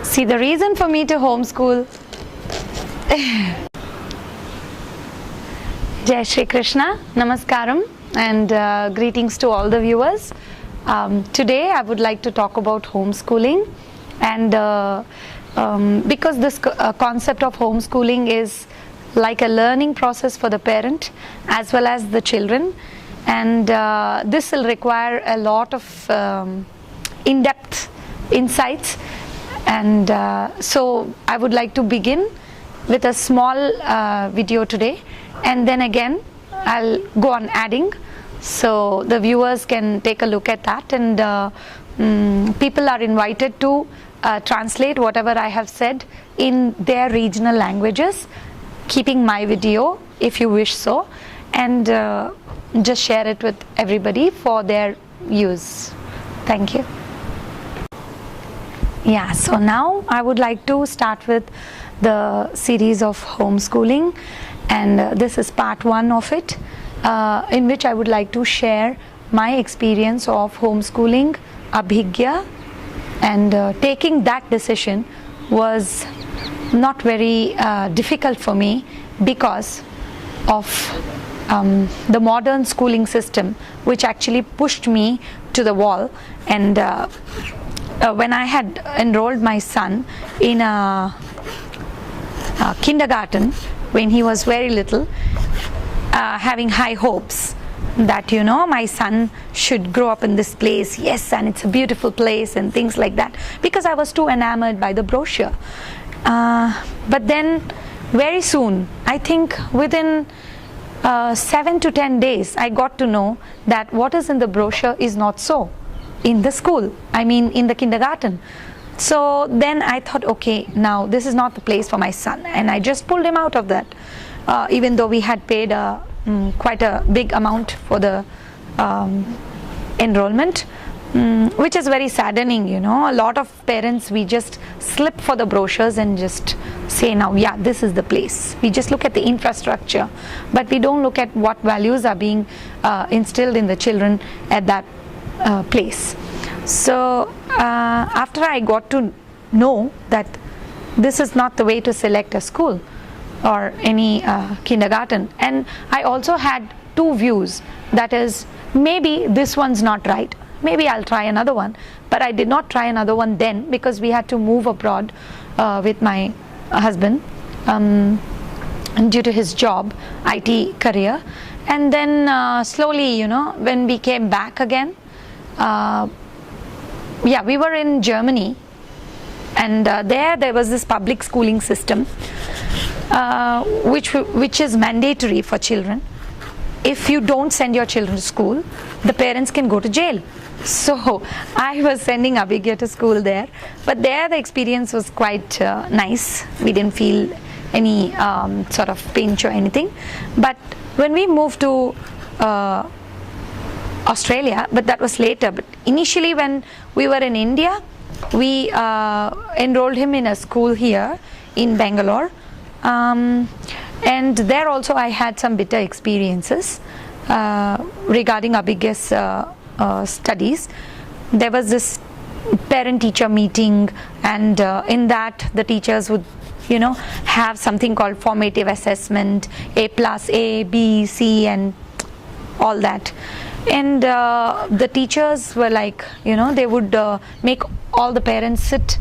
See, the reason for me to homeschool. Jai Shri Krishna, Namaskaram, and greetings to all the viewers. Today I would like to talk about homeschooling, and because this concept of homeschooling is like a learning process for the parent as well as the children, and this will require a lot of in-depth insights, and so I would like to begin with a small video today, and then again I'll go on adding so the viewers can take a look at that, and people are invited to translate whatever I have said in their regional languages, keeping my video if you wish so, and just share it with everybody for their use. Thank you. Yeah, so now I would like to start with the series of homeschooling, and this is part 1 of it, in which I would like to share my experience of homeschooling Abhigya, and taking that decision was not very difficult for me because of the modern schooling system, which actually pushed me to the wall. And when I had enrolled my son in a kindergarten when he was very little, having high hopes that my son should grow up in this place, yes, and it's a beautiful place and things like that, because I was too enamored by the brochure. But then very soon, I think within 7 to 10 days, I got to know that what is in the brochure is not so in the school, I mean in the kindergarten. So then I thought, okay, now this is not the place for my son, and I just pulled him out of that, even though we had paid quite a big amount for the enrollment, which is very saddening. A lot of parents, we just slip for the brochures and just say, now yeah, this is the place. We just look at the infrastructure, but we don't look at what values are being instilled in the children at that place. So after I got to know that this is not the way to select a school or any kindergarten, and I also had 2 views, that is, maybe this one's not right, maybe I'll try another one. But I did not try another one then, because we had to move abroad with my husband due to his job, IT career. And then slowly, when we came back again, we were in Germany, and there was this public schooling system, which is mandatory for children. If you don't send your children to school, the parents can go to jail. So I was sending Abhigya to school there, but there the experience was quite nice. We didn't feel any sort of pinch or anything. But when we moved to Australia, but that was later, but initially when we were in India, we enrolled him in a school here in Bangalore, and there also I had some bitter experiences regarding Abhigya's studies. There was this parent-teacher meeting, and in that the teachers would have something called formative assessment, A+, A, B, C, and all that. And the teachers were like, they would make all the parents sit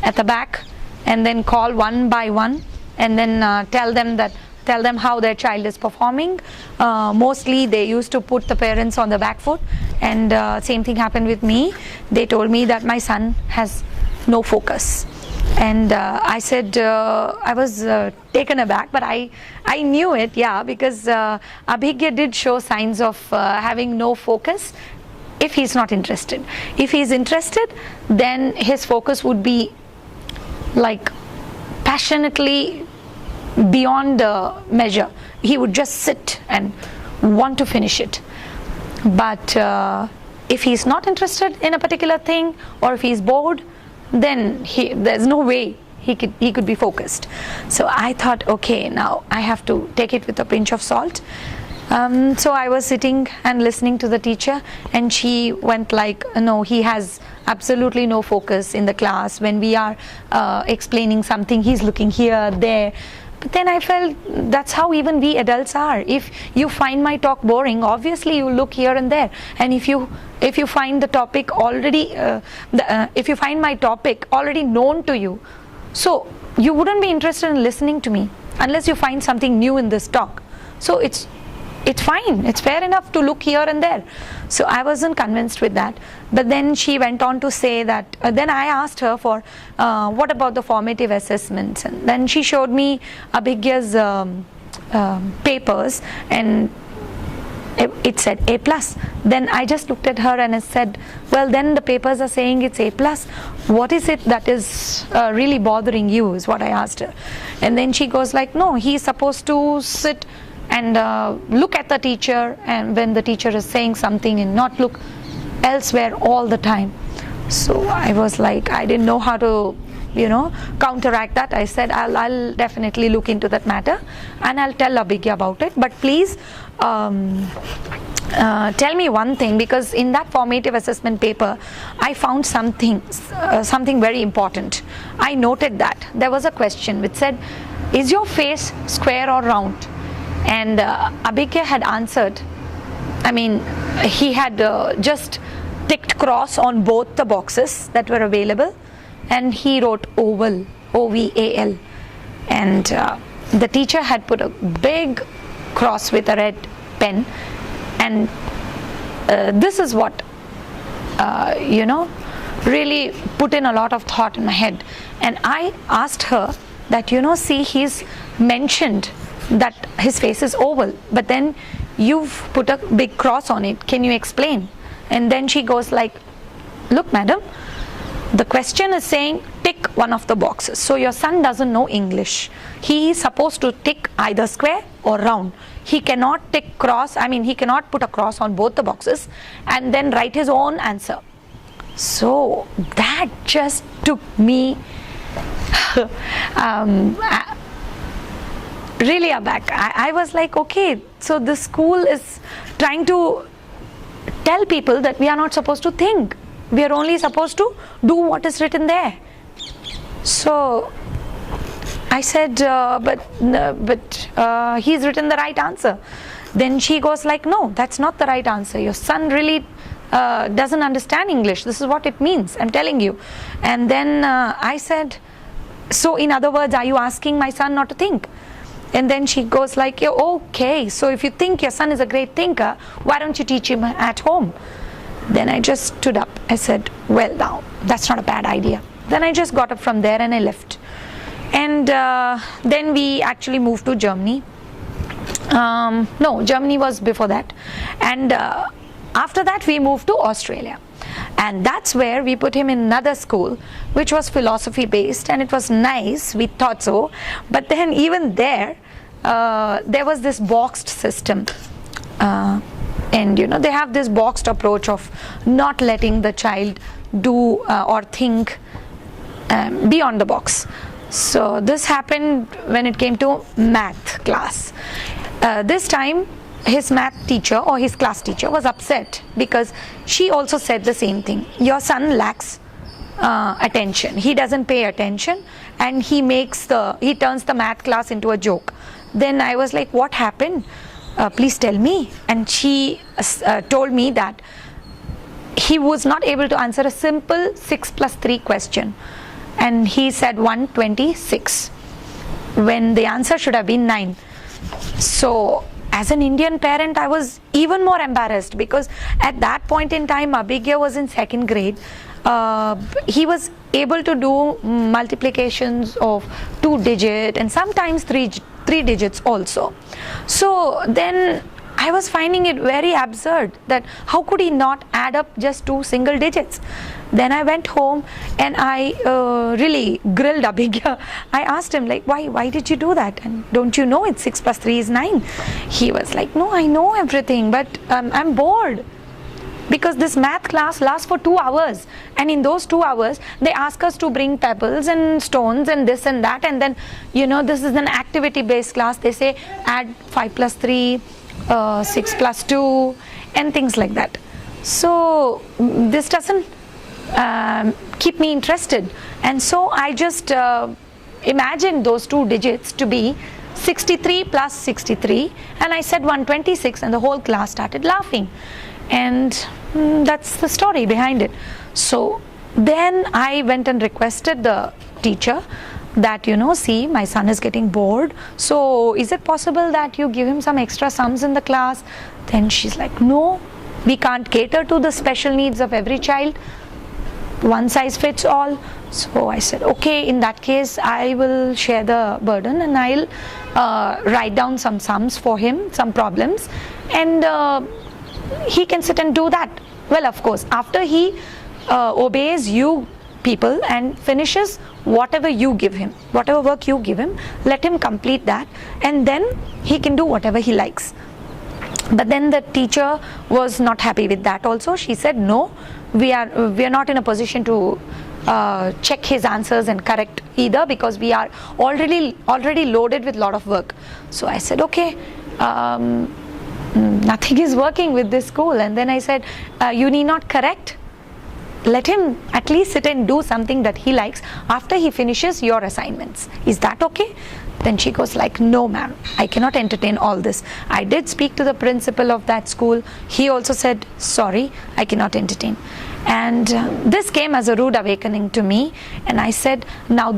at the back and then call one by one, and then tell them how their child is performing. Mostly they used to put the parents on the back foot, and same thing happened with me. They told me that my son has no focus, and I said, I was taken aback, but I knew it, because Abhigya did show signs of having no focus if he's not interested. If he's interested, then his focus would be like passionately beyond measure. He would just sit and want to finish it. But if he's not interested in a particular thing, or if he's bored, then there's no way he could be focused. So I thought, okay, now I have to take it with a pinch of salt. So I was sitting and listening to the teacher, and she went like, no, he has absolutely no focus in the class. When we are explaining something, he's looking here, there. But then I felt that's how even we adults are. If you find my talk boring, obviously you look here and there. And if you find the topic already, if you find my topic already known to you, so you wouldn't be interested in listening to me unless you find something new in this talk. So it's fine, it's fair enough to look here and there. So I wasn't convinced with that. But then she went on to say that, then I asked her for what about the formative assessments, and then she showed me Abhigya's papers, and it said A+. Then I just looked at her and I said, well, then the papers are saying it's A+. What is it that is really bothering you, is what I asked her. And then she goes like, no, he's supposed to sit and look at the teacher, and when the teacher is saying something, and not look elsewhere all the time. So I was like, I didn't know how to counteract that. I said, I'll definitely look into that matter and I'll tell Abhigya about it, but please tell me one thing, because in that formative assessment paper I found something very important. I noted that there was a question which said, is your face square or round? And Abhigya had answered, he had just ticked cross on both the boxes that were available, and he wrote oval, O-V-A-L. And the teacher had put a big cross with a red pen, and this is what really put in a lot of thought in my head. And I asked her that, see, he's mentioned that his face is oval, but then you've put a big cross on it, can you explain? And then she goes like, look madam, the question is saying tick one of the boxes, so your son doesn't know English. He is supposed to tick either square or round. He cannot tick cross, he cannot put a cross on both the boxes and then write his own answer. So that just took me really aback. I was like, okay, so the school is trying to tell people that we are not supposed to think. We are only supposed to do what is written there. So I said, but he's written the right answer. Then she goes like, no, that's not the right answer. Your son really doesn't understand English. This is what it means, I'm telling you. And then I said, so in other words, are you asking my son not to think? And then she goes like, okay, so if you think your son is a great thinker, why don't you teach him at home? Then I just stood up. I said, well, now, that's not a bad idea. Then I just got up from there and I left. And then we actually moved to Germany. No, Germany was before that. And after that, we moved to Australia. And that's where we put him in another school, which was philosophy based, and it was nice, we thought so. But then even there was this boxed system. And they have this boxed approach of not letting the child do or think beyond the box. So this happened when it came to math class. This time his math teacher or his class teacher was upset because she also said the same thing. Your son lacks attention. He doesn't pay attention, and he turns the math class into a joke. Then I was like, what happened? Please tell me. And she told me that he was not able to answer a simple 6 plus 3 question, and he said 126 when the answer should have been 9. So as an Indian parent, I was even more embarrassed, because at that point in time Abhigya was in 2nd grade. He was able to do multiplications of 2-digit and sometimes 3 digits also. So then I was finding it very absurd that how could he not add up just 2 single digits. Then I went home and I really grilled Abhigya. I asked him like, why did you do that? And don't you know it's 6 plus 3 is 9? He was like, no, I know everything, but I'm bored. Because this math class lasts for 2 hours, and in those 2 hours they ask us to bring pebbles and stones and this and that, and then this is an activity based class. They say add 5 plus 3, 6 plus 2 and things like that. So this doesn't keep me interested. And so I just imagined those two digits to be 63 plus 63, and I said 126, and the whole class started laughing. And that's the story behind it. So then I went and requested the teacher that, see, my son is getting bored, so is it possible that you give him some extra sums in the class? Then she's like, no, we can't cater to the special needs of every child. One size fits all. So I said, okay, in that case I will share the burden, and I'll write down some sums for him, some problems, and he can sit and do that. Well, of course, after he obeys you people and finishes whatever you give him, whatever work you give him, let him complete that, and then he can do whatever he likes. But then the teacher was not happy with that also. She said, no, we are not in a position to check his answers and correct either, because we are already loaded with a lot of work. So I said, okay, nothing is working with this school. And then I said, you need not correct, let him at least sit and do something that he likes after he finishes your assignments. Is that okay? Then she goes like, no ma'am, I cannot entertain all this. I did speak to the principal of that school. He also said, sorry, I cannot entertain. And this came as a rude awakening to me, and I said, now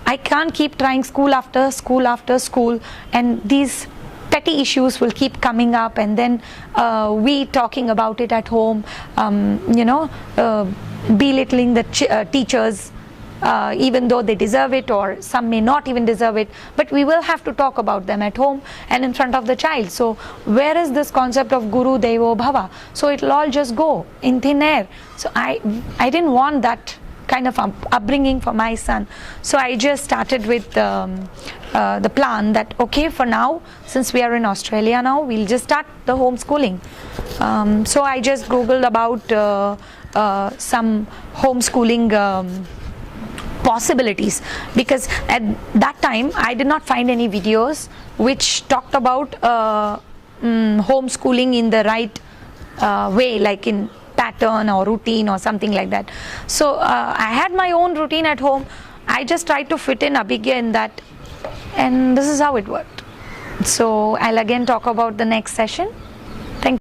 I can't keep trying school after school after school, and these petty issues will keep coming up, and then we talking about it at home, belittling the teachers, even though they deserve it, or some may not even deserve it, but we will have to talk about them at home and in front of the child. So where is this concept of Guru Devo Bhava? So it'll all just go in thin air. So I didn't want that kind of upbringing for my son. So I just started with the plan that, okay, for now, since we are in Australia now, we'll just start the homeschooling. So I just googled about some homeschooling possibilities, because at that time I did not find any videos which talked about homeschooling in the right way, like in pattern or routine or something like that. So I had my own routine at home. I just tried to fit in Abhigya in that, and this is how it worked. So I'll again talk about the next session. Thank you.